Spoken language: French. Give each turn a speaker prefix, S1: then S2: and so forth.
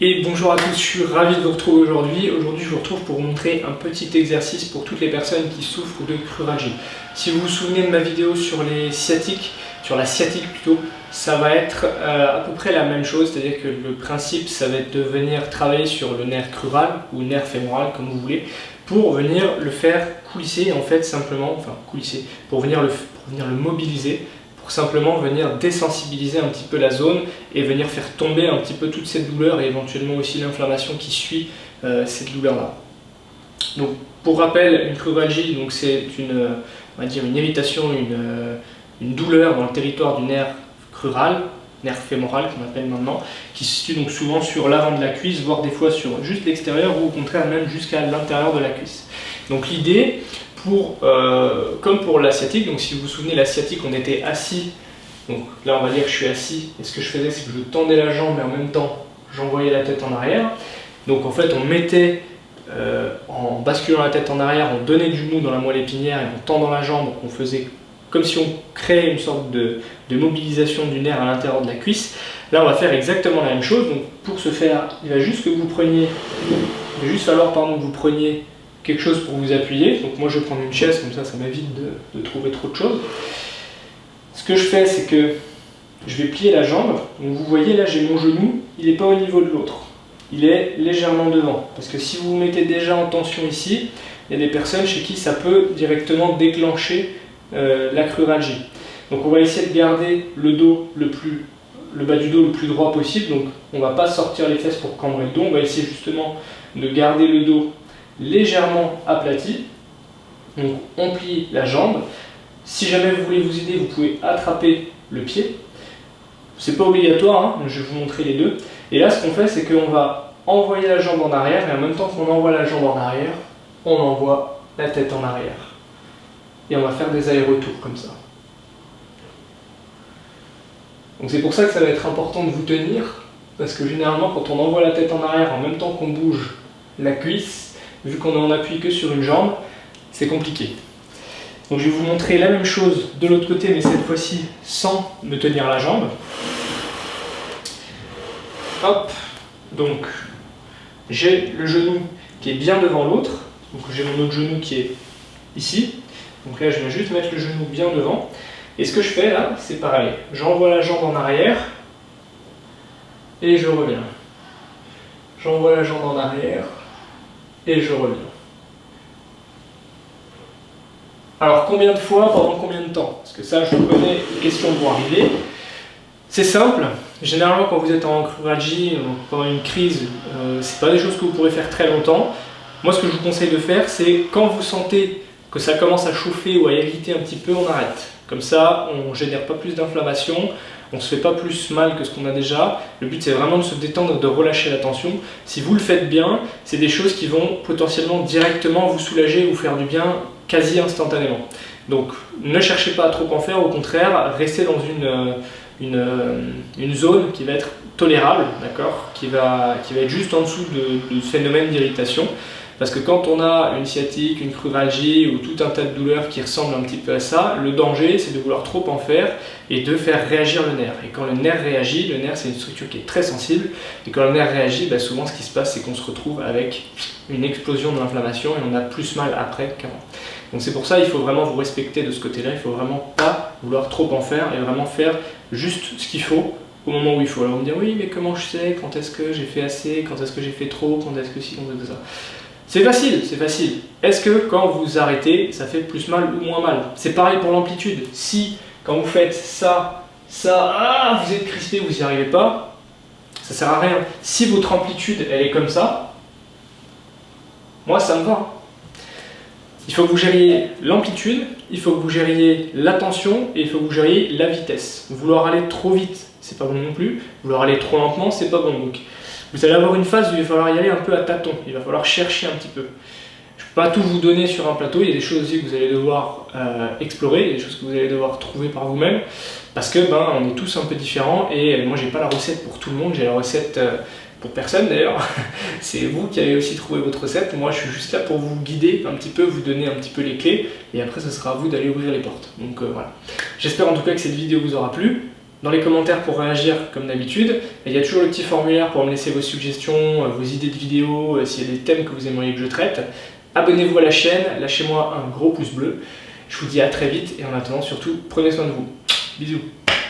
S1: Et bonjour à tous, je suis ravi de vous retrouver aujourd'hui. Aujourd'hui, je vous retrouve pour vous montrer un petit exercice pour toutes les personnes qui souffrent de cruralgie. Si vous vous souvenez de ma vidéo sur les sciatiques, sur la sciatique plutôt, ça va être à peu près la même chose, c'est-à-dire que le principe, ça va être de venir travailler sur le nerf crural ou nerf fémoral, comme vous voulez, pour venir le faire coulisser, en fait, simplement, enfin coulisser, pour venir le mobiliser, pour simplement venir désensibiliser un petit peu la zone et venir faire tomber un petit peu toute cette douleur et éventuellement aussi l'inflammation qui suit cette douleur-là. Donc, pour rappel, une cruralgie, c'est on va dire une irritation, une douleur dans le territoire du nerf crural, nerf fémoral qu'on appelle maintenant, qui se situe donc souvent sur l'avant de la cuisse, voire des fois sur juste l'extérieur ou au contraire même jusqu'à l'intérieur de la cuisse. Donc l'idée, comme pour la sciatique, donc si vous vous souvenez, la sciatique, on était assis, donc là on va dire que je suis assis, et ce que je faisais c'est que je tendais la jambe et en même temps j'envoyais la tête en arrière. Donc en fait on mettait, en basculant la tête en arrière, on donnait du mou dans la moelle épinière et en tendant la jambe, on faisait comme si on créait une sorte de mobilisation du nerf à l'intérieur de la cuisse. Là on va faire exactement la même chose. Donc pour ce faire, il va juste falloir que vous preniez quelque chose pour vous appuyer. Donc moi je vais prendre une chaise, comme ça m'évite de trouver trop de choses. Ce que je fais, c'est que je vais plier la jambe. Donc vous voyez là, j'ai mon genou, il n'est pas au niveau de l'autre, il est légèrement devant, parce que si vous vous mettez déjà en tension ici, il y a des personnes chez qui ça peut directement déclencher la cruralgie. Donc on va essayer de garder le bas du dos le plus droit possible. Donc on ne va pas sortir les fesses pour cambrer le dos, on va essayer justement de garder le dos légèrement aplati. Donc on plie la jambe. Si jamais vous voulez vous aider, vous pouvez attraper le pied. C'est pas obligatoire, hein, je vais vous montrer les deux. Et là ce qu'on fait, c'est qu'on va envoyer la jambe en arrière, et en même temps qu'on envoie la jambe en arrière, on envoie la tête en arrière. Et on va faire des allers-retours comme ça. Donc c'est pour ça que ça va être important de vous tenir, parce que généralement quand on envoie la tête en arrière en même temps qu'on bouge la cuisse, vu qu'on est en appui que sur une jambe, c'est compliqué. Donc je vais vous montrer la même chose de l'autre côté, mais cette fois-ci sans me tenir la jambe. Hop, donc j'ai le genou qui est bien devant l'autre, donc j'ai mon autre genou qui est ici. Donc là je viens juste mettre le genou bien devant. Et ce que je fais là, c'est pareil. J'envoie la jambe en arrière et je reviens. J'envoie la jambe en arrière et je reviens. Alors combien de fois, pendant combien de temps? Parce que ça, je connais, les questions vont arriver. C'est simple. Généralement, quand vous êtes en cruralgie, pendant une crise, c'est pas des choses que vous pourrez faire très longtemps. Moi, ce que je vous conseille de faire, c'est quand vous sentez que ça commence à chauffer ou à irriter un petit peu, on arrête. Comme ça, on ne génère pas plus d'inflammation, on ne se fait pas plus mal que ce qu'on a déjà. Le but, c'est vraiment de se détendre, de relâcher la tension. Si vous le faites bien, c'est des choses qui vont potentiellement directement vous soulager, vous faire du bien quasi instantanément. Donc, ne cherchez pas à trop en faire, au contraire, restez dans une zone qui va être tolérable, d'accord, qui va être juste en dessous de ce phénomène d'irritation. Parce que quand on a une sciatique, une cruralgie ou tout un tas de douleurs qui ressemblent un petit peu à ça, le danger c'est de vouloir trop en faire et de faire réagir le nerf. Et quand le nerf réagit, le nerf c'est une structure qui est très sensible, et quand le nerf réagit, souvent ce qui se passe c'est qu'on se retrouve avec une explosion de l'inflammation et on a plus mal après qu'avant. Donc c'est pour ça qu'il faut vraiment vous respecter de ce côté-là, il ne faut vraiment pas vouloir trop en faire et vraiment faire juste ce qu'il faut au moment où il faut. Alors vous me dire oui mais comment je sais quand est-ce que j'ai fait assez, quand est-ce que j'ai fait trop, quand est-ce que si, quand est-ce que ça. C'est facile, c'est facile. Est-ce que quand vous arrêtez, ça fait plus mal ou moins mal? C'est pareil pour l'amplitude. Si, quand vous faites ça, vous êtes crispé, vous n'y arrivez pas, ça sert à rien. Si votre amplitude, elle est comme ça, moi, ça me va. Il faut que vous gériez l'amplitude, il faut que vous gériez la tension et il faut que vous gériez la vitesse. Vouloir aller trop vite, c'est pas bon non plus. Vouloir aller trop lentement, c'est pas bon. Donc, vous allez avoir une phase où il va falloir y aller un peu à tâtons, il va falloir chercher un petit peu. Je ne peux pas tout vous donner sur un plateau, il y a des choses aussi que vous allez devoir explorer, il y a des choses que vous allez devoir trouver par vous-même, parce que on est tous un peu différents et moi j'ai pas la recette pour tout le monde, j'ai la recette pour personne d'ailleurs. C'est vous qui allez aussi trouver votre recette, moi je suis juste là pour vous guider un petit peu, vous donner un petit peu les clés et après ce sera à vous d'aller ouvrir les portes. Donc voilà. J'espère en tout cas que cette vidéo vous aura plu. Dans les commentaires pour réagir comme d'habitude, il y a toujours le petit formulaire pour me laisser vos suggestions, vos idées de vidéos, s'il y a des thèmes que vous aimeriez que je traite. Abonnez-vous à la chaîne, lâchez-moi un gros pouce bleu. Je vous dis à très vite et en attendant surtout, prenez soin de vous. Bisous.